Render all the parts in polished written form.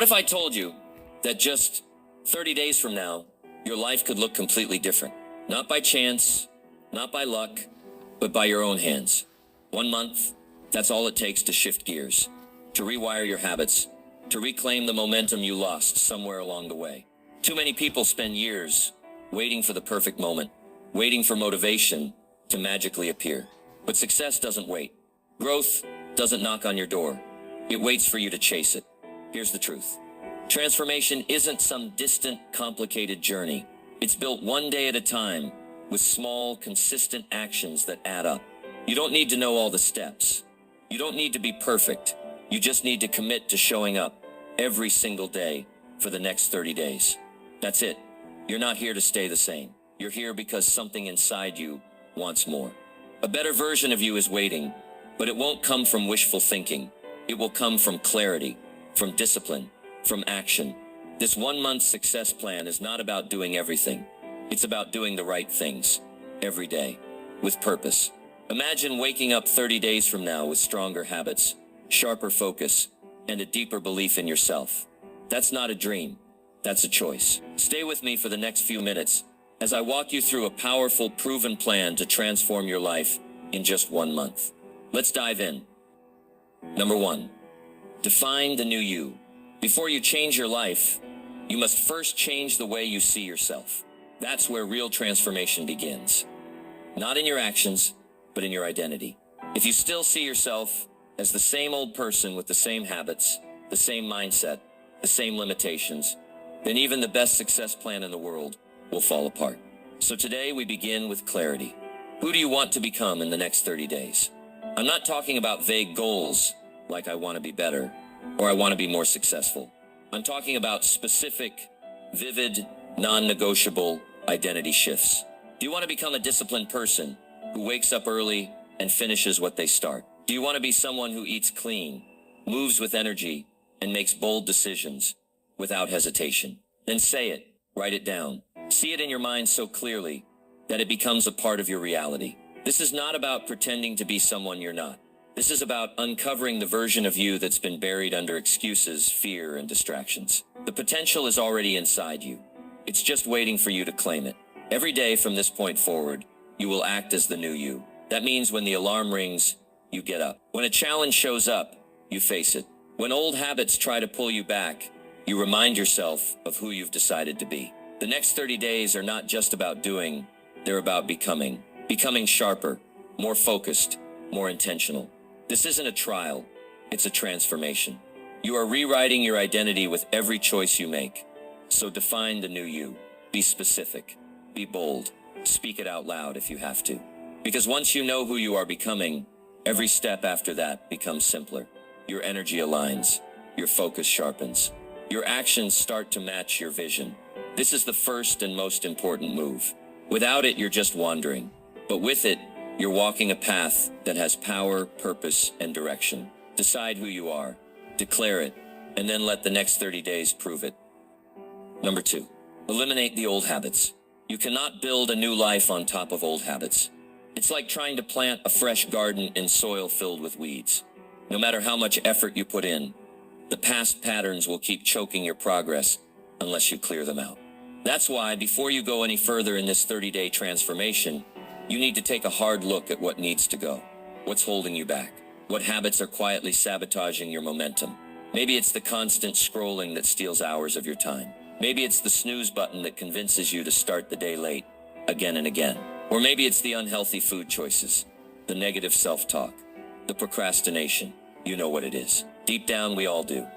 What if I told you that just 30 days from now, your life could look completely different? Not by chance, not by luck, but by your own hands. 1 month, that's all it takes to shift gears, to rewire your habits, to reclaim the momentum you lost somewhere along the way. Too many people spend years waiting for the perfect moment, waiting for motivation to magically appear. But success doesn't wait. Growth doesn't knock on your door. It waits for you to chase it. Here's the truth. Transformation isn't some distant, complicated journey. It's built one day at a time with small, consistent actions that add up. You don't need to know all the steps. You don't need to be perfect. You just need to commit to showing up every single day for the next 30 days. That's it. You're not here to stay the same. You're here because something inside you wants more. A better version of you is waiting, but it won't come from wishful thinking. It will come from clarity, from discipline, from action. This 1 month success plan is not about doing everything. It's about doing the right things every day with purpose. Imagine waking up 30 days from now with stronger habits, sharper focus, and a deeper belief in yourself. That's not a dream. That's a choice. Stay with me for the next few minutes as I walk you through a powerful, proven plan to transform your life in just 1 month. Let's dive in. Number 1, define the new you. Before you change your life, you must first change the way you see yourself. That's where real transformation begins. Not in your actions, but in your identity. If you still see yourself as the same old person with the same habits, the same mindset, the same limitations, then even the best success plan in the world will fall apart. So today we begin with clarity. Who do you want to become in the next 30 days? I'm not talking about vague goals like I want to be better or I want to be more successful. I'm talking about specific, vivid, non-negotiable identity shifts. Do you want to become a disciplined person who wakes up early and finishes what they start? Do you want to be someone who eats clean, moves with energy, and makes bold decisions without hesitation? Then say it, write it down. See it in your mind so clearly that it becomes a part of your reality. This is not about pretending to be someone you're not. This is about uncovering the version of you that's been buried under excuses, fear, and distractions. The potential is already inside you. It's just waiting for you to claim it. Every day from this point forward, you will act as the new you. That means when the alarm rings, you get up. When a challenge shows up, you face it. When old habits try to pull you back, you remind yourself of who you've decided to be. The next 30 days are not just about doing, they're about becoming. Becoming sharper, more focused, more intentional. This isn't a trial, it's a transformation. You are rewriting your identity with every choice you make. So define the new you. Be specific. Be bold. Speak it out loud if you have to. Because once you know who you are becoming, every step after that becomes simpler. Your energy aligns. Your focus sharpens. Your actions start to match your vision. This is the first and most important move. Without it, you're just wandering. But with it, you're walking a path that has power, purpose, and direction. Decide who you are. Declare it. And then let the next 30 days prove it. Number 2, eliminate the old habits. You cannot build a new life on top of old habits. It's like trying to plant a fresh garden in soil filled with weeds. No matter how much effort you put in, the past patterns will keep choking your progress unless you clear them out. That's why, before you go any further in this 30-day transformation, you need to take a hard look at what needs to go. What's holding you back? What habits are quietly sabotaging your momentum? Maybe it's the constant scrolling that steals hours of your time. Maybe it's the snooze button that convinces you to start the day late, again and again. Or maybe it's the unhealthy food choices, the negative self-talk, the procrastination. You know what it is. Deep down, we all do.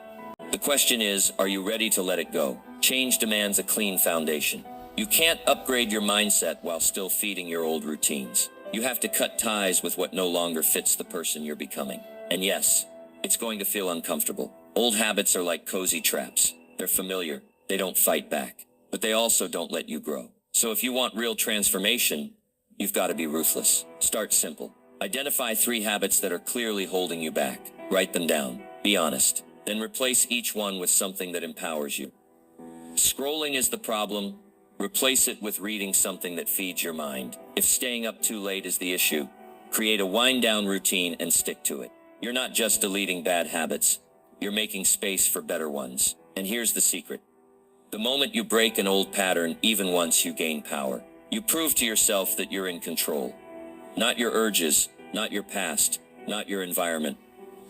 The question is, are you ready to let it go? Change demands a clean foundation. You can't upgrade your mindset while still feeding your old routines. You have to cut ties with what no longer fits the person you're becoming. And yes, it's going to feel uncomfortable. Old habits are like cozy traps. They're familiar. They don't fight back, but they also don't let you grow. So if you want real transformation, you've got to be ruthless. Start simple. Identify 3 habits that are clearly holding you back. Write them down. Be honest. Then replace each one with something that empowers you. Scrolling is the problem. Replace it with reading something that feeds your mind. If staying up too late is the issue, create a wind-down routine and stick to it. You're not just deleting bad habits. You're making space for better ones. And here's the secret. The moment you break an old pattern, even once, you gain power. You prove to yourself that you're in control. Not your urges, not your past, not your environment.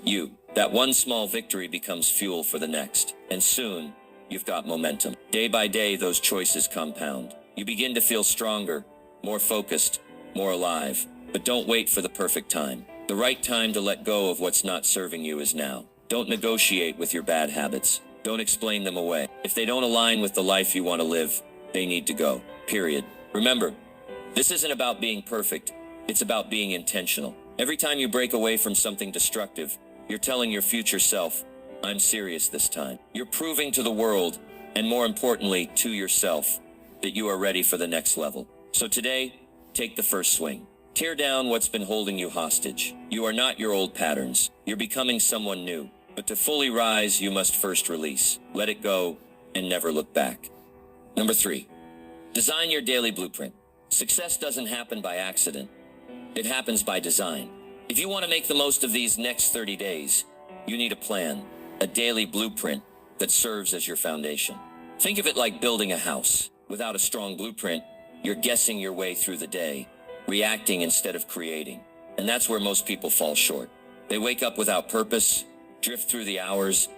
You. That one small victory becomes fuel for the next. And soon, you've got momentum. Day by day, those choices compound. You begin to feel stronger, more focused, more alive. But don't wait for the perfect time. The right time to let go of what's not serving you is now. Don't negotiate with your bad habits. Don't explain them away. If they don't align with the life you want to live, they need to go. Period. Remember, this isn't about being perfect. It's about being intentional. Every time you break away from something destructive, you're telling your future self, I'm serious this time. You're proving to the world, and more importantly, to yourself, that you are ready for the next level. So today, take the first swing. Tear down what's been holding you hostage. You are not your old patterns. You're becoming someone new. But to fully rise, you must first release. Let it go, and never look back. Number 3, design your daily blueprint. Success doesn't happen by accident. It happens by design. If you want to make the most of these next 30 days, you need a plan, a daily blueprint that serves as your foundation. Think of it like building a house. Without a strong blueprint, you're guessing your way through the day, reacting instead of creating. And that's where most people fall short. They wake up without purpose, drift through the hours,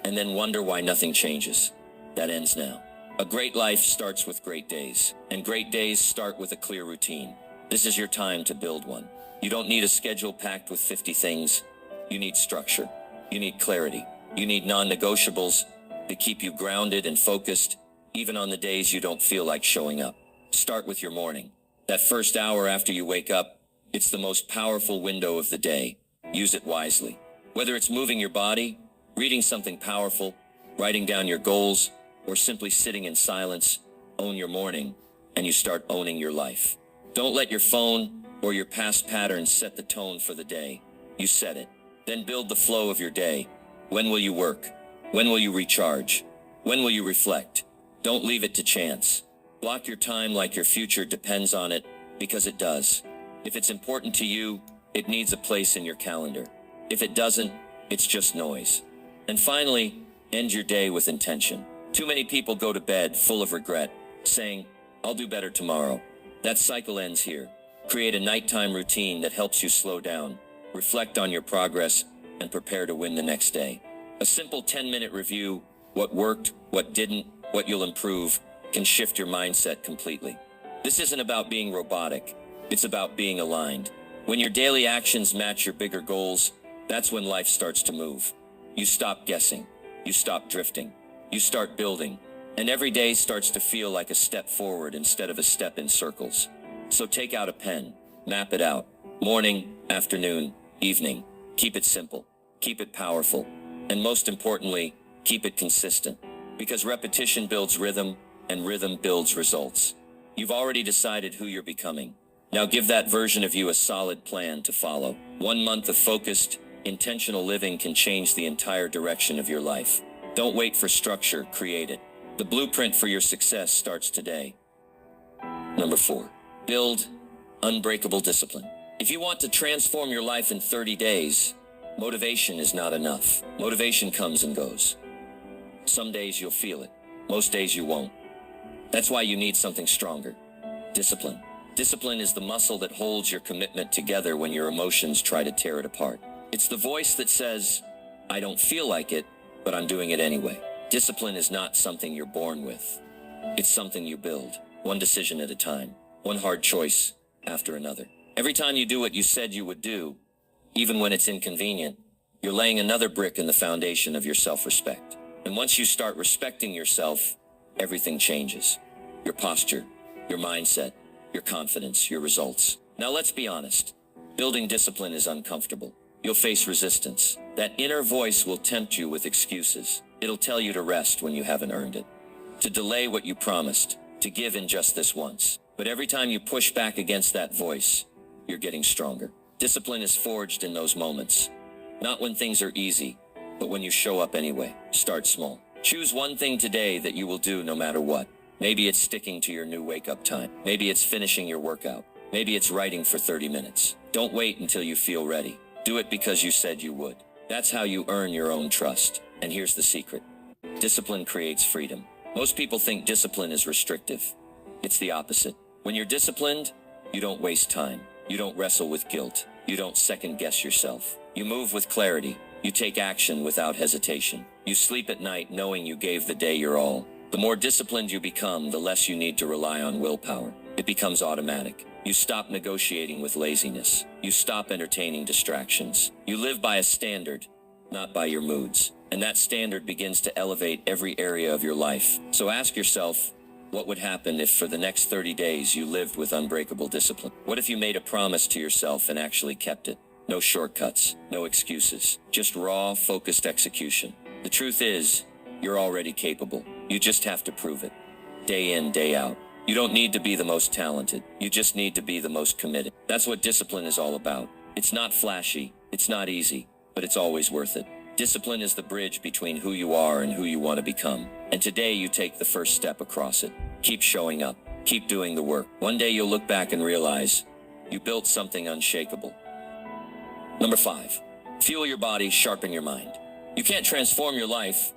and then wonder why nothing changes. That ends now. A great life starts with great days, and great days start with a clear routine. This is your time to build one. You don't need a schedule packed with 50 things. You need structure. You need clarity. You need non-negotiables that keep you grounded and focused, even on the days you don't feel like showing up. Start with your morning. That first hour after you wake up, it's the most powerful window of the day. Use it wisely. Whether it's moving your body, reading something powerful, writing down your goals, or simply sitting in silence, own your morning, and you start owning your life. Don't let your phone or your past patterns set the tone for the day. You set it. Then build the flow of your day. When will you work? When will you recharge? When will you reflect? Don't leave it to chance. Block your time like your future depends on it, because it does. If it's important to you, it needs a place in your calendar. If it doesn't, it's just noise. And finally, end your day with intention. Too many people go to bed full of regret, saying, I'll do better tomorrow. That cycle ends here. Create a nighttime routine that helps you slow down, reflect on your progress, and prepare to win the next day. A simple 10-minute review, what worked, what didn't, what you'll improve, can shift your mindset completely. This isn't about being robotic. It's about being aligned. When your daily actions match your bigger goals, that's when life starts to move. You stop guessing. You stop drifting. You start building. And every day starts to feel like a step forward instead of a step in circles. So take out a pen. Map it out. Morning, afternoon, evening. Keep it simple. Keep it powerful. And most importantly, keep it consistent. Because repetition builds rhythm, and rhythm builds results. You've already decided who you're becoming. Now give that version of you a solid plan to follow. 1 month of focused, intentional living can change the entire direction of your life. Don't wait for structure, create it. The blueprint for your success starts today. Number 4, build unbreakable discipline. If you want to transform your life in 30 days, motivation is not enough. Motivation comes and goes. Some days you'll feel it. Most days you won't. That's why you need something stronger. Discipline. Discipline is the muscle that holds your commitment together when your emotions try to tear it apart. It's the voice that says, I don't feel like it, but I'm doing it anyway. Discipline is not something you're born with. It's something you build, one decision at a time, one hard choice after another. Every time you do what you said you would do, even when it's inconvenient, you're laying another brick in the foundation of your self-respect. And once you start respecting yourself, everything changes. Your posture, your mindset, your confidence, your results. Now let's be honest. Building discipline is uncomfortable. You'll face resistance. That inner voice will tempt you with excuses. It'll tell you to rest when you haven't earned it, to delay what you promised, to give in just this once. But every time you push back against that voice, you're getting stronger. Discipline is forged in those moments. Not when things are easy, but when you show up anyway. Start small. Choose one thing today that you will do no matter what. Maybe it's sticking to your new wake-up time. Maybe it's finishing your workout. Maybe it's writing for 30 minutes. Don't wait until you feel ready. Do it because you said you would. That's how you earn your own trust. And here's the secret. Discipline creates freedom. Most people think discipline is restrictive. It's the opposite. When you're disciplined, you don't waste time. You don't wrestle with guilt. You don't second guess yourself. You move with clarity. You take action without hesitation. You sleep at night knowing you gave the day your all. The more disciplined you become, the less you need to rely on willpower. It becomes automatic. You stop negotiating with laziness. You stop entertaining distractions. You live by a standard, not by your moods. And that standard begins to elevate every area of your life. So ask yourself, what would happen if for the next 30 days you lived with unbreakable discipline? What if you made a promise to yourself and actually kept it? No shortcuts, no excuses, just raw, focused execution. The truth is, you're already capable. You just have to prove it. Day in, day out. You don't need to be the most talented. You just need to be the most committed. That's what discipline is all about. It's not flashy, it's not easy, but it's always worth it. Discipline is the bridge between who you are and who you want to become. And today you take the first step across it. Keep showing up. Keep doing the work. One day you'll look back and realize you built something unshakable. Number 5, fuel your body, sharpen your mind. You can't transform your life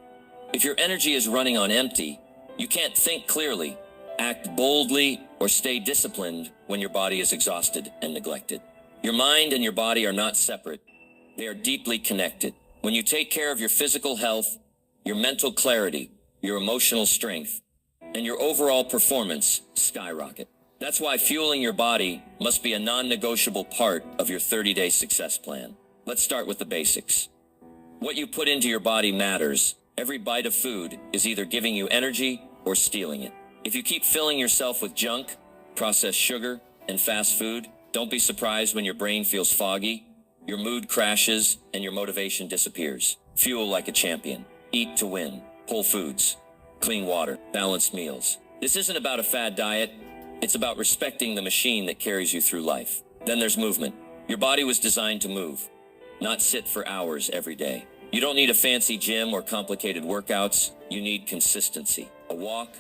if your energy is running on empty. You can't think clearly, act boldly, or stay disciplined when your body is exhausted and neglected. Your mind and your body are not separate. They are deeply connected. When you take care of your physical health, your mental clarity, your emotional strength, and your overall performance skyrocket. That's why fueling your body must be a non-negotiable part of your 30-day success plan. Let's start with the basics. What you put into your body matters. Every bite of food is either giving you energy or stealing it. If you keep filling yourself with junk, processed sugar, and fast food, don't be surprised when your brain feels foggy, your mood crashes, and your motivation disappears. Fuel like a champion. Eat to win. Whole foods, clean water, balanced meals. This isn't about a fad diet. It's about respecting the machine that carries you through life. Then there's movement. Your body was designed to move, not sit for hours every day. You don't need a fancy gym or complicated workouts. You need consistency. A walk,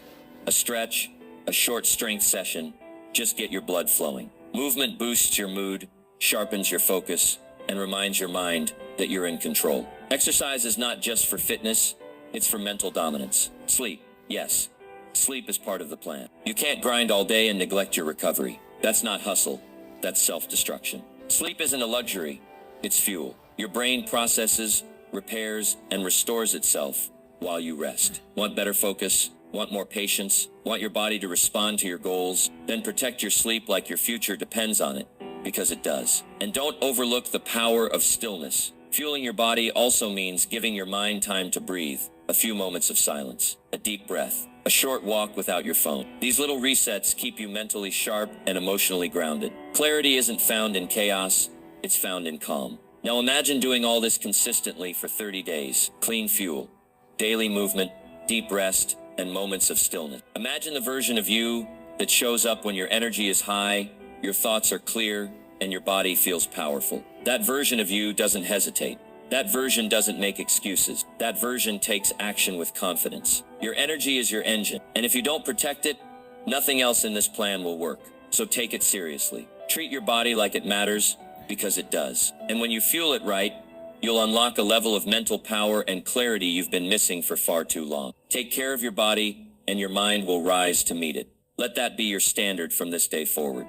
a stretch, a short strength session. Just get your blood flowing. Movement boosts your mood, sharpens your focus, and reminds your mind that you're in control. Exercise is not just for fitness, it's for mental dominance. Sleep, yes. Sleep is part of the plan. You can't grind all day and neglect your recovery. That's not hustle, that's self-destruction. Sleep isn't a luxury, it's fuel. Your brain processes, repairs, and restores itself while you rest. Want better focus? Want more patience? Want your body to respond to your goals? Then protect your sleep like your future depends on it, because it does. And don't overlook the power of stillness. Fueling your body also means giving your mind time to breathe. A few moments of silence, a deep breath, a short walk without your phone. These little resets keep you mentally sharp and emotionally grounded. Clarity isn't found in chaos, it's found in calm. Now imagine doing all this consistently for 30 days. Clean fuel, daily movement, deep rest, and moments of stillness. Imagine the version of you that shows up when your energy is high, your thoughts are clear, and your body feels powerful. That version of you doesn't hesitate. That version doesn't make excuses. That version takes action with confidence. Your energy is your engine, and if you don't protect it, nothing else in this plan will work. So take it seriously. Treat your body like it matters, because it does. And when you fuel it right, you'll unlock a level of mental power and clarity you've been missing for far too long. Take care of your body, and your mind will rise to meet it. Let that be your standard from this day forward.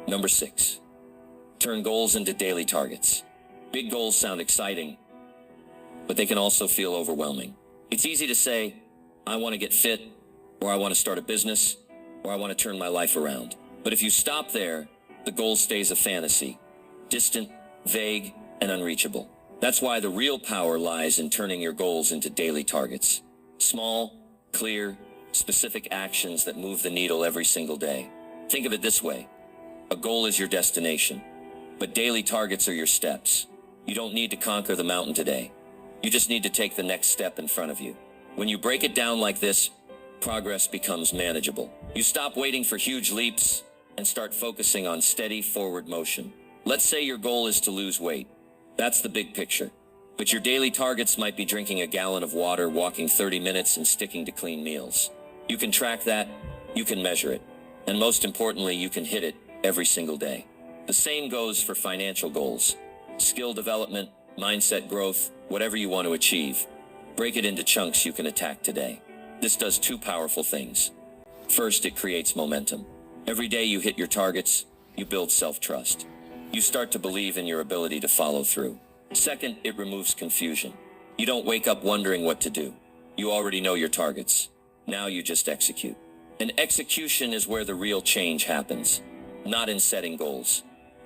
Number 6, turn goals into daily targets. Big goals sound exciting, but they can also feel overwhelming. It's easy to say, I want to get fit, or I want to start a business, or I want to turn my life around. But if you stop there, the goal stays a fantasy, distant, vague, and unreachable. That's why the real power lies in turning your goals into daily targets. Small, clear, specific actions that move the needle every single day. Think of it this way. A goal is your destination, but daily targets are your steps. You don't need to conquer the mountain today. You just need to take the next step in front of you. When you break it down like this, progress becomes manageable. You stop waiting for huge leaps and start focusing on steady forward motion. Let's say your goal is to lose weight. That's the big picture. But your daily targets might be drinking a gallon of water, walking 30 minutes, and sticking to clean meals. You can track that, you can measure it, and most importantly, you can hit it every single day. The same goes for financial goals, skill development, mindset growth, whatever you want to achieve. Break it into chunks you can attack today. This does two powerful things. First, it creates momentum. Every day you hit your targets, you build self-trust. You start to believe in your ability to follow through. Second, it removes confusion. You don't wake up wondering what to do. You already know your targets. Now you just execute. And execution is where the real change happens. Not in setting goals,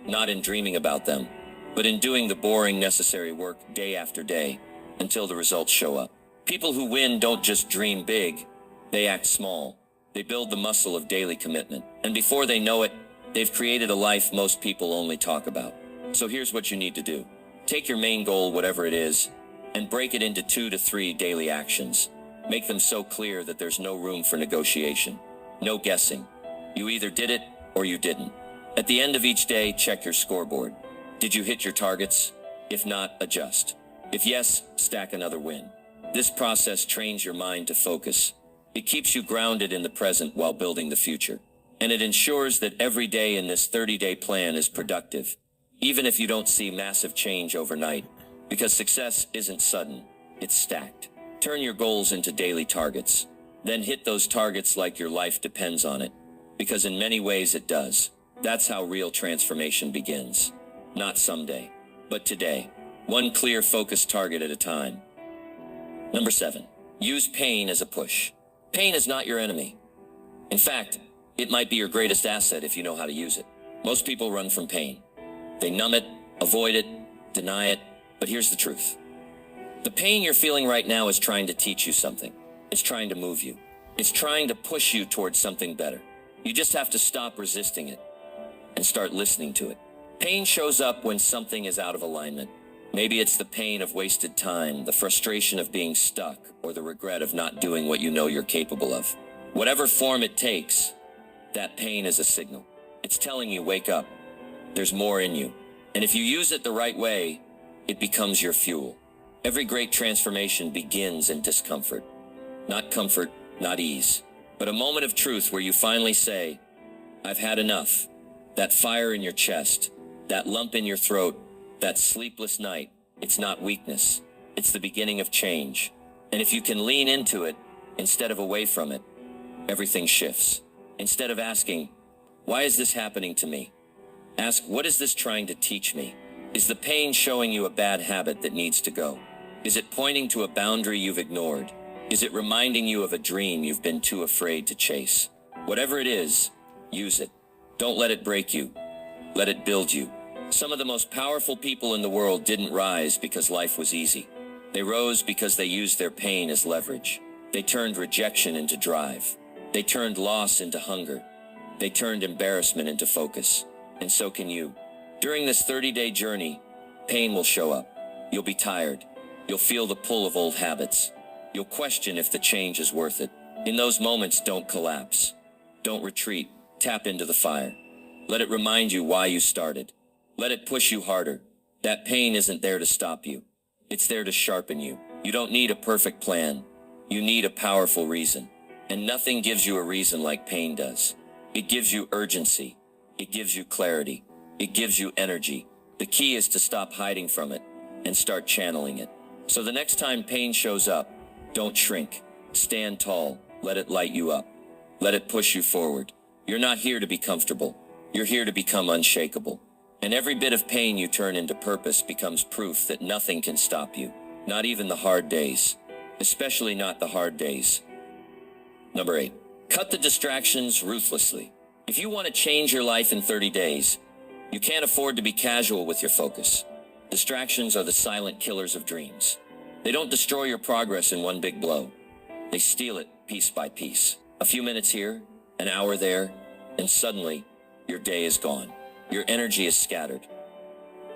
not in dreaming about them, but in doing the boring, necessary work day after day until the results show up. People who win don't just dream big, they act small. They build the muscle of daily commitment. And before they know it, they've created a life most people only talk about. So here's what you need to do. Take your main goal, whatever it is, and break it into 2 to 3 daily actions. Make them so clear that there's no room for negotiation. No guessing. You either did it or you didn't. At the end of each day, check your scoreboard. Did you hit your targets? If not, adjust. If yes, stack another win. This process trains your mind to focus. It keeps you grounded in the present while building the future. And it ensures that every day in this 30-day plan is productive, even if you don't see massive change overnight, because success isn't sudden, it's stacked. Turn your goals into daily targets. Then hit those targets like your life depends on it, because in many ways it does. That's how real transformation begins. Not someday, but today. One clear, focused target at a time. Number 7, use pain as a push. Pain is not your enemy. In fact, it might be your greatest asset if you know how to use it. Most people run from pain. They numb it, avoid it, deny it, but here's the truth. The pain you're feeling right now is trying to teach you something. It's trying to move you. It's trying to push you towards something better. You just have to stop resisting it and start listening to it. Pain shows up when something is out of alignment. Maybe it's the pain of wasted time, the frustration of being stuck, or the regret of not doing what you know you're capable of. Whatever form it takes, that pain is a signal. It's telling you, wake up. There's more in you. And if you use it the right way, it becomes your fuel. Every great transformation begins in discomfort. Not comfort, not ease, but a moment of truth where you finally say, I've had enough. That fire in your chest, that lump in your throat, that sleepless night, it's not weakness. It's the beginning of change. And if you can lean into it instead of away from it, everything shifts. Instead of asking, why is this happening to me? Ask, what is this trying to teach me? Is the pain showing you a bad habit that needs to go? Is it pointing to a boundary you've ignored? Is it reminding you of a dream you've been too afraid to chase? Whatever it is, use it. Don't let it break you. Let it build you. Some of the most powerful people in the world didn't rise because life was easy. They rose because they used their pain as leverage. They turned rejection into drive. They turned loss into hunger. They turned embarrassment into focus. And so can you. During this 30-day journey, pain will show up. You'll be tired. You'll feel the pull of old habits. You'll question if the change is worth it. In those moments, don't collapse. Don't retreat. Tap into the fire. Let it remind you why you started. Let it push you harder. That pain isn't there to stop you. It's there to sharpen you. You don't need a perfect plan. You need a powerful reason. And nothing gives you a reason like pain does. It gives you urgency. It gives you clarity. It gives you energy. The key is to stop hiding from it and start channeling it. So the next time pain shows up, don't shrink. Stand tall. Let it light you up. Let it push you forward. You're not here to be comfortable. You're here to become unshakable. And every bit of pain you turn into purpose becomes proof that nothing can stop you. Not even the hard days. Especially not the hard days. Number 8. Cut the distractions ruthlessly. If you want to change your life in 30 days, you can't afford to be casual with your focus. Distractions are the silent killers of dreams. They don't destroy your progress in one big blow. They steal it piece by piece. A few minutes here, an hour there, and suddenly, your day is gone. Your energy is scattered.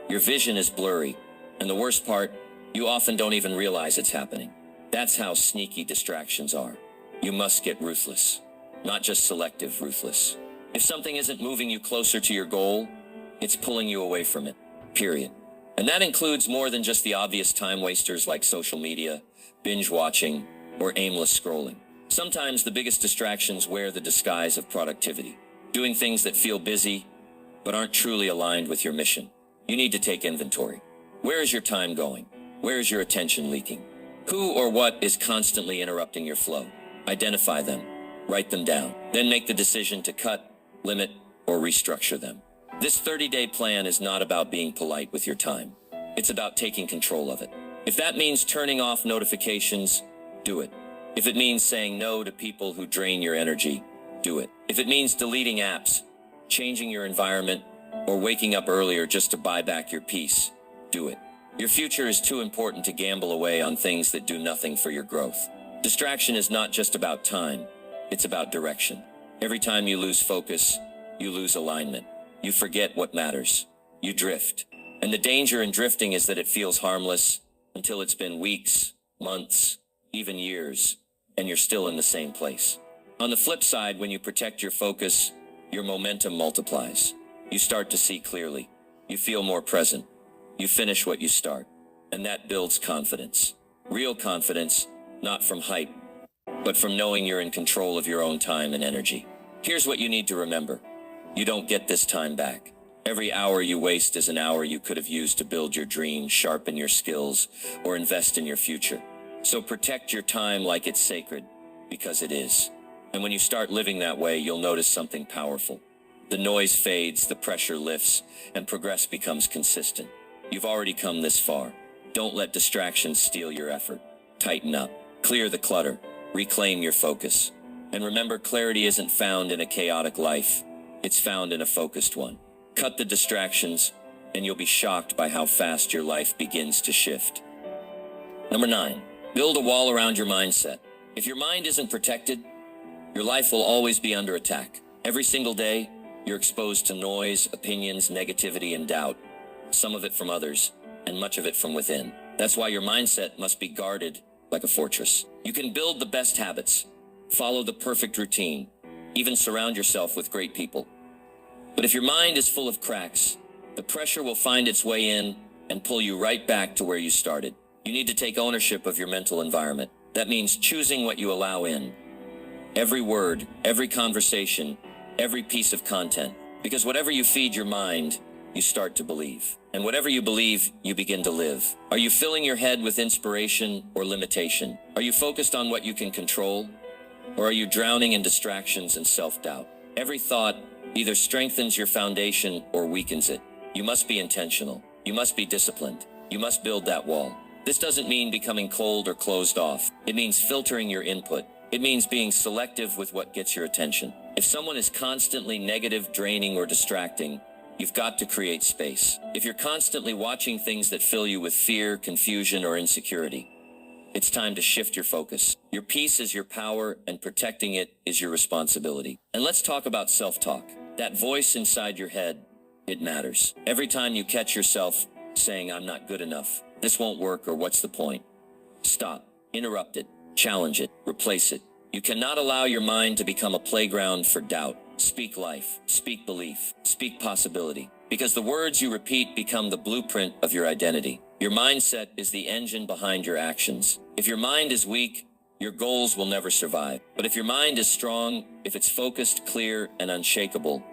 Your vision is blurry. And the worst part, you often don't even realize it's happening. That's how sneaky distractions are. You must get ruthless. Not just selective, ruthless. If something isn't moving you closer to your goal, it's pulling you away from it. Period. And that includes more than just the obvious time wasters like social media, binge watching, or aimless scrolling. Sometimes the biggest distractions wear the disguise of productivity. Doing things that feel busy, but aren't truly aligned with your mission. You need to take inventory. Where is your time going? Where is your attention leaking? Who or what is constantly interrupting your flow? Identify them. Write them down. Then make the decision to cut, limit, or restructure them. This 30-day plan is not about being polite with your time. It's about taking control of it. If that means turning off notifications, do it. If it means saying no to people who drain your energy, do it. If it means deleting apps, changing your environment, or waking up earlier just to buy back your peace, do it. Your future is too important to gamble away on things that do nothing for your growth. Distraction is not just about time, it's about direction. Every time you lose focus, you lose alignment. You forget what matters. You drift. And the danger in drifting is that it feels harmless until it's been weeks, months, even years, and you're still in the same place. On the flip side, when you protect your focus, your momentum multiplies. You start to see clearly. You feel more present. You finish what you start. And that builds confidence. Real confidence, not from hype, but from knowing you're in control of your own time and energy. Here's what you need to remember. You don't get this time back. Every hour you waste is an hour you could have used to build your dreams, sharpen your skills, or invest in your future. So protect your time like it's sacred, because it is. And when you start living that way, you'll notice something powerful. The noise fades, the pressure lifts, and progress becomes consistent. You've already come this far. Don't let distractions steal your effort. Tighten up. Clear the clutter. Reclaim your focus. And remember, clarity isn't found in a chaotic life. It's found in a focused one. Cut the distractions, and you'll be shocked by how fast your life begins to shift. Number 9, build a wall around your mindset. If your mind isn't protected, your life will always be under attack. Every single day, you're exposed to noise, opinions, negativity, and doubt. Some of it from others, and much of it from within. That's why your mindset must be guarded like a fortress. You can build the best habits, follow the perfect routine, even surround yourself with great people. But if your mind is full of cracks, the pressure will find its way in and pull you right back to where you started. You need to take ownership of your mental environment. That means choosing what you allow in. Every word, every conversation, every piece of content. Because whatever you feed your mind, you start to believe. And whatever you believe, you begin to live. Are you filling your head with inspiration or limitation? Are you focused on what you can control? Or are you drowning in distractions and self-doubt? Every thought either strengthens your foundation or weakens it. You must be intentional. You must be disciplined. You must build that wall. This doesn't mean becoming cold or closed off. It means filtering your input. It means being selective with what gets your attention. If someone is constantly negative, draining, or distracting, you've got to create space. If you're constantly watching things that fill you with fear, confusion, or insecurity, it's time to shift your focus. Your peace is your power, and protecting it is your responsibility. And let's talk about self-talk. That voice inside your head, it matters. Every time you catch yourself saying, "I'm not good enough, this won't work," or "what's the point?" Stop, interrupt it, challenge it, replace it. You cannot allow your mind to become a playground for doubt. Speak life, speak belief, speak possibility. Because the words you repeat become the blueprint of your identity. Your mindset is the engine behind your actions. If your mind is weak, your goals will never survive. But if your mind is strong, if it's focused, clear, and unshakable,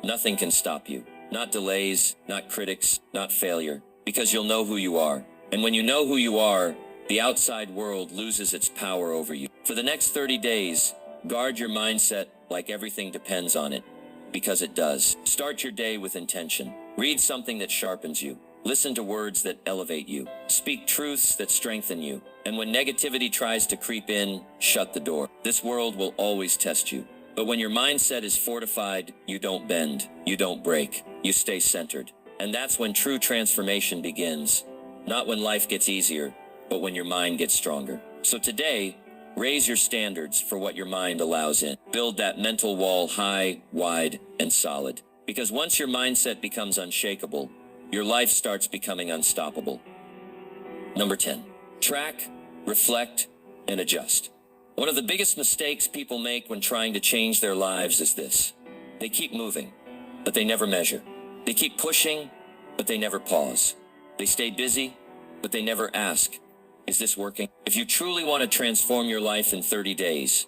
nothing can stop you. Not delays, not critics, not failure. Because you'll know who you are. And when you know who you are, the outside world loses its power over you. For the next 30 days, guard your mindset like everything depends on it. Because it does. Start your day with intention. Read something that sharpens you. Listen to words that elevate you. Speak truths that strengthen you. And when negativity tries to creep in, shut the door. This world will always test you. But when your mindset is fortified, you don't bend. You don't break. You stay centered. And that's when true transformation begins. Not when life gets easier, but when your mind gets stronger. So today, raise your standards for what your mind allows in. Build that mental wall high, wide, and solid. Because once your mindset becomes unshakable, your life starts becoming unstoppable. Number 10, track, reflect, and adjust. One of the biggest mistakes people make when trying to change their lives is this. They keep moving, but they never measure. They keep pushing, but they never pause. They stay busy, but they never ask, is this working? If you truly want to transform your life in 30 days,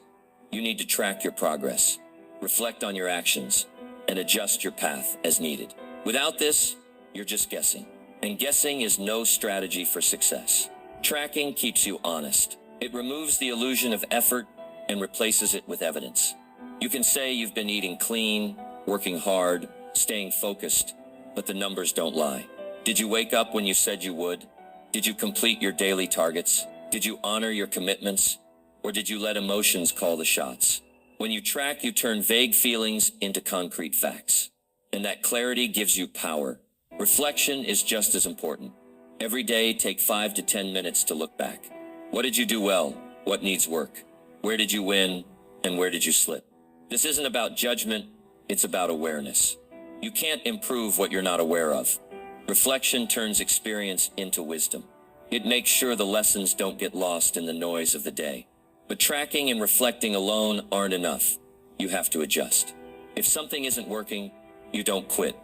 you need to track your progress, reflect on your actions, and adjust your path as needed. Without this, you're just guessing. And guessing is no strategy for success. Tracking keeps you honest. It removes the illusion of effort and replaces it with evidence. You can say you've been eating clean, working hard, staying focused, but the numbers don't lie. Did you wake up when you said you would? Did you complete your daily targets? Did you honor your commitments? Or did you let emotions call the shots? When you track, you turn vague feelings into concrete facts. And that clarity gives you power. Reflection is just as important. Every day, take 5 to 10 minutes to look back. What did you do well? What needs work? Where did you win? And where did you slip? This isn't about judgment, it's about awareness. You can't improve what you're not aware of. Reflection turns experience into wisdom. It makes sure the lessons don't get lost in the noise of the day. But tracking and reflecting alone aren't enough. You have to adjust. If something isn't working, you don't quit.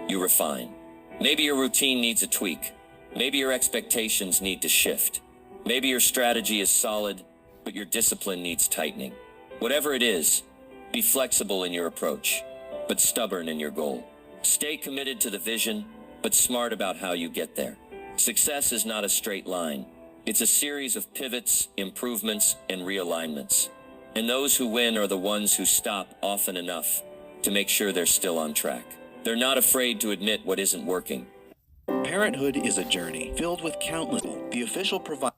You refine. Maybe your routine needs a tweak. Maybe your expectations need to shift. Maybe your strategy is solid, but your discipline needs tightening. Whatever it is, be flexible in your approach, but stubborn in your goal. Stay committed to the vision, but smart about how you get there. Success is not a straight line. It's a series of pivots, improvements, and realignments. And those who win are the ones who stop often enough to make sure they're still on track. They're not afraid to admit what isn't working. Parenthood is a journey filled with countless. The official provider.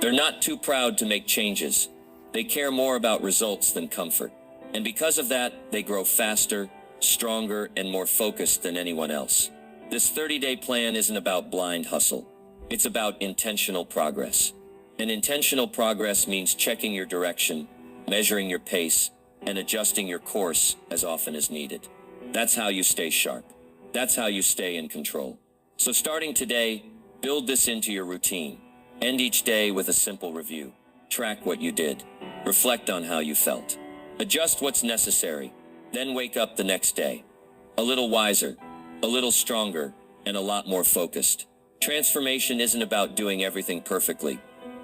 They're not too proud to make changes. They care more about results than comfort. And because of that, they grow faster, stronger, and more focused than anyone else. This 30-day plan isn't about blind hustle. It's about intentional progress. And intentional progress means checking your direction, measuring your pace, and adjusting your course as often as needed. That's how you stay sharp. That's how you stay in control. So starting today, build this into your routine. End each day with a simple review. Track what you did. Reflect on how you felt. Adjust what's necessary. Then wake up the next day. A little wiser, a little stronger, and a lot more focused. Transformation isn't about doing everything perfectly.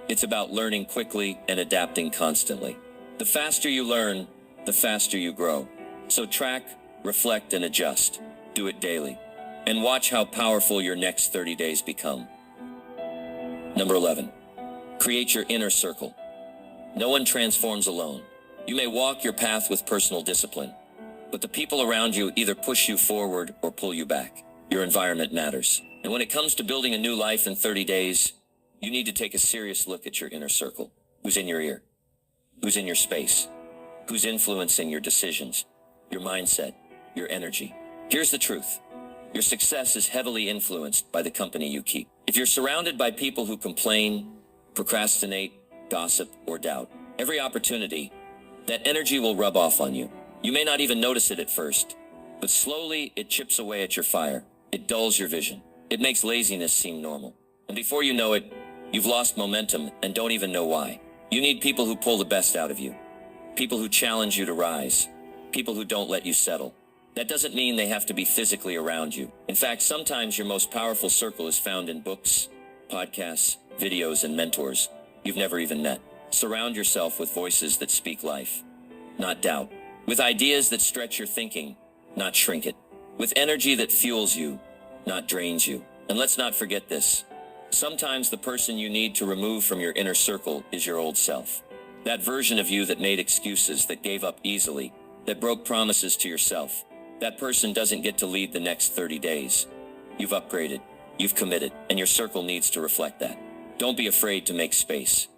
It's about learning quickly and adapting constantly. The faster you learn, the faster you grow. So track, reflect, and adjust. Do it daily. And watch how powerful your next 30 days become. Number 11. Create your inner circle. No one transforms alone. You may walk your path with personal discipline, but the people around you either push you forward or pull you back. Your environment matters. And when it comes to building a new life in 30 days, you need to take a serious look at your inner circle. Who's in your ear? Who's in your space? Who's influencing your decisions, your mindset, your energy? Here's the truth. Your success is heavily influenced by the company you keep. If you're surrounded by people who complain, procrastinate, gossip, or doubt, every opportunity, that energy will rub off on you. You may not even notice it at first, but slowly it chips away at your fire. It dulls your vision. It makes laziness seem normal. And before you know it, you've lost momentum and don't even know why. You need people who pull the best out of you. People who challenge you to rise. People who don't let you settle. That doesn't mean they have to be physically around you. In fact, sometimes your most powerful circle is found in books, podcasts, videos, and mentors you've never even met. Surround yourself with voices that speak life, not doubt. With ideas that stretch your thinking, not shrink it. With energy that fuels you, not drains you. And let's not forget this. Sometimes the person you need to remove from your inner circle is your old self. That version of you that made excuses, that gave up easily, that broke promises to yourself. That person doesn't get to lead the next 30 days. You've upgraded, you've committed, and your circle needs to reflect that. Don't be afraid to make space.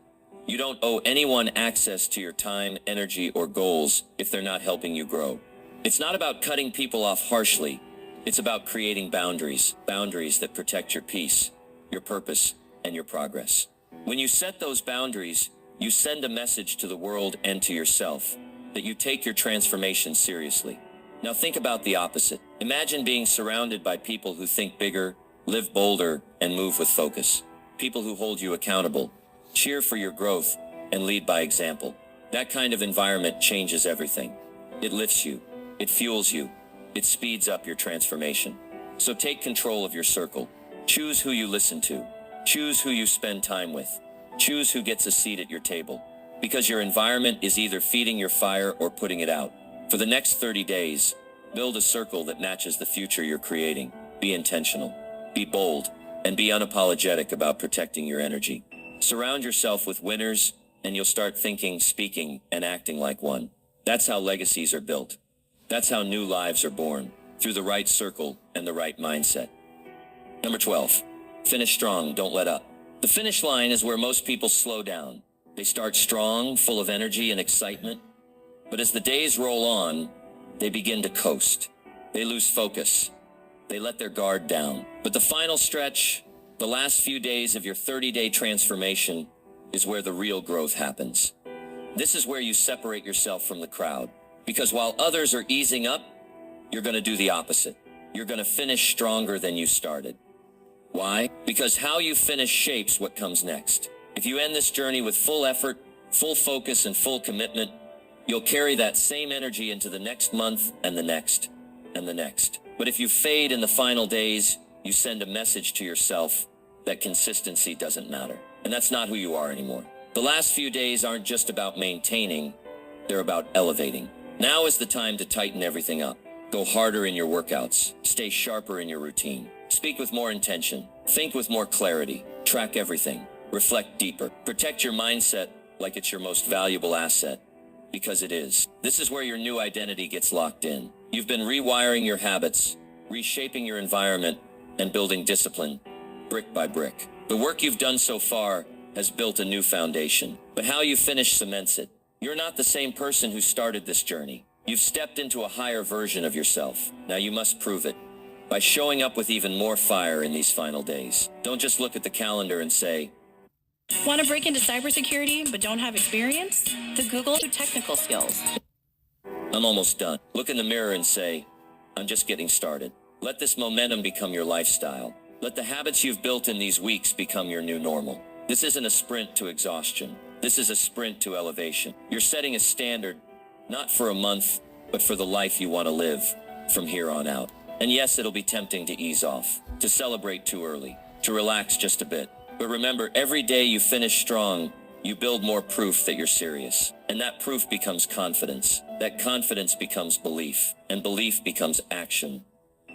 You don't owe anyone access to your time, energy, or goals if they're not helping you grow. It's not about cutting people off harshly. It's about creating boundaries that protect your peace, your purpose, and your progress. When you set those boundaries, you send a message to the world and to yourself that you take your transformation seriously. Now think about the opposite. Imagine being surrounded by people who think bigger, live bolder, and move with focus. People who hold you accountable, cheer for your growth, and lead by example. That kind of environment changes everything. It lifts you, it fuels you, it speeds up your transformation. So take control of your circle. Choose who you listen to. Choose who you spend time with. Choose who gets a seat at your table. Because your environment is either feeding your fire or putting it out. For the next 30 days, build a circle that matches the future you're creating. Be intentional, be bold, and be unapologetic about protecting your energy. Surround yourself with winners, and you'll start thinking, speaking, and acting like one. That's how legacies are built. That's how new lives are born, through the right circle and the right mindset. Number 12, finish strong, don't let up. The finish line is where most people slow down. They start strong, full of energy and excitement, but as the days roll on, they begin to coast. They lose focus. They let their guard down. But the final stretch, the last few days of your 30-day transformation, is where the real growth happens. This is where you separate yourself from the crowd. Because while others are easing up, you're going to do the opposite. You're going to finish stronger than you started. Why? Because how you finish shapes what comes next. If you end this journey with full effort, full focus, and full commitment, you'll carry that same energy into the next month and the next and the next. But if you fade in the final days, you send a message to yourself that consistency doesn't matter. And that's not who you are anymore. The last few days aren't just about maintaining, they're about elevating. Now is the time to tighten everything up. Go harder in your workouts. Stay sharper in your routine. Speak with more intention. Think with more clarity. Track everything. Reflect deeper. Protect your mindset like it's your most valuable asset, because it is. This is where your new identity gets locked in. You've been rewiring your habits, reshaping your environment, and building discipline, brick by brick. The work you've done so far has built a new foundation, but how you finish cements it. You're not the same person who started this journey. You've stepped into a higher version of yourself. Now you must prove it by showing up with even more fire in these final days. Don't just look at the calendar and say, want to break into cybersecurity but don't have experience? The Google technical skills. I'm almost done. Look in the mirror and say, I'm just getting started. Let this momentum become your lifestyle. Let the habits you've built in these weeks become your new normal. This isn't a sprint to exhaustion. This is a sprint to elevation. You're setting a standard, not for a month, but for the life you want to live from here on out. And yes, it'll be tempting to ease off, to celebrate too early, to relax just a bit. But remember, every day you finish strong, you build more proof that you're serious. And that proof becomes confidence. That confidence becomes belief. And belief becomes action.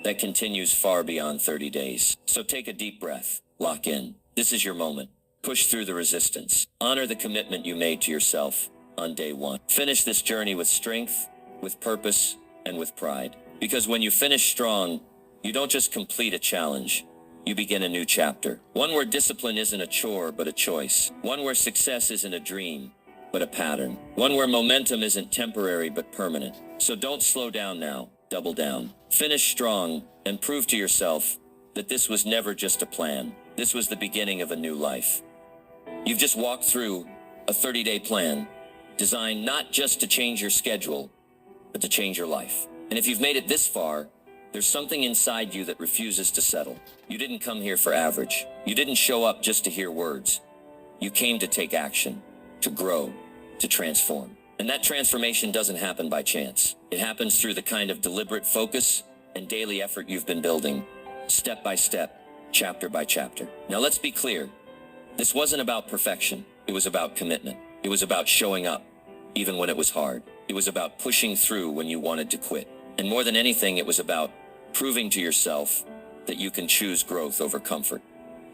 That continues far beyond 30 days. So take a deep breath. Lock in. This is your moment. Push through the resistance. Honor the commitment you made to yourself on day one. Finish this journey with strength, with purpose, and with pride. Because when you finish strong, you don't just complete a challenge. You begin a new chapter. One where discipline isn't a chore, but a choice. One where success isn't a dream, but a pattern. One where momentum isn't temporary, but permanent. So don't slow down now. Double down. Finish strong and prove to yourself that this was never just a plan. This was the beginning of a new life. You've just walked through a 30-day plan designed not just to change your schedule, but to change your life. And if you've made it this far, there's something inside you that refuses to settle. You didn't come here for average. You didn't show up just to hear words. You came to take action, to grow, to transform. And that transformation doesn't happen by chance. It happens through the kind of deliberate focus and daily effort you've been building, step by step, chapter by chapter. Now let's be clear. This wasn't about perfection. It was about commitment. It was about showing up, even when it was hard. It was about pushing through when you wanted to quit. And more than anything, it was about proving to yourself that you can choose growth over comfort,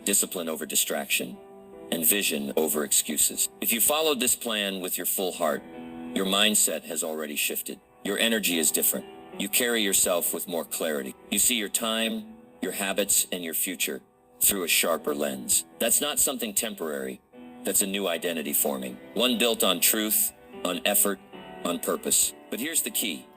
discipline over distraction, and vision over excuses. If you followed this plan with your full heart, your mindset has already shifted. Your energy is different. You carry yourself with more clarity. You see your time, your habits, and your future through a sharper lens. That's not something temporary. That's a new identity forming. One built on truth, on effort, on purpose. But here's the key.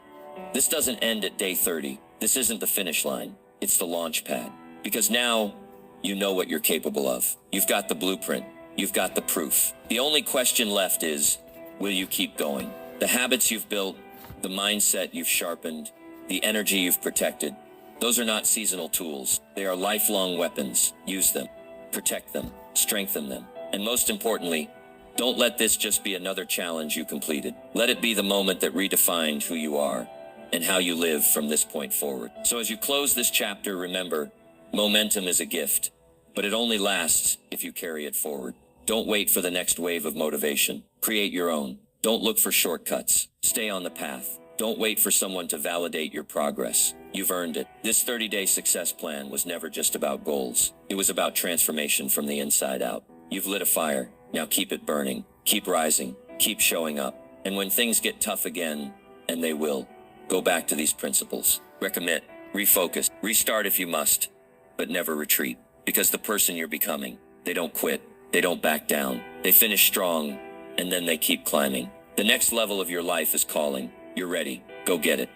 This doesn't end at day 30. This isn't the finish line. It's the launch pad. Because now you know what you're capable of. You've got the blueprint. You've got the proof. The only question left is, will you keep going? The habits you've built, the mindset you've sharpened, the energy you've protected, those are not seasonal tools. They are lifelong weapons. Use them, protect them, strengthen them. And most importantly, don't let this just be another challenge you completed. Let it be the moment that redefined who you are and how you live from this point forward. So as you close this chapter, remember, momentum is a gift, but it only lasts if you carry it forward. Don't wait for the next wave of motivation. Create your own. Don't look for shortcuts. Stay on the path. Don't wait for someone to validate your progress. You've earned it. This 30-day success plan was never just about goals. It was about transformation from the inside out. You've lit a fire. Now keep it burning. Keep rising. Keep showing up. And when things get tough again, and they will, go back to these principles. Recommit, refocus, restart if you must, but never retreat. Because the person you're becoming, they don't quit. They don't back down. They finish strong, and then they keep climbing. The next level of your life is calling. You're ready. Go get it.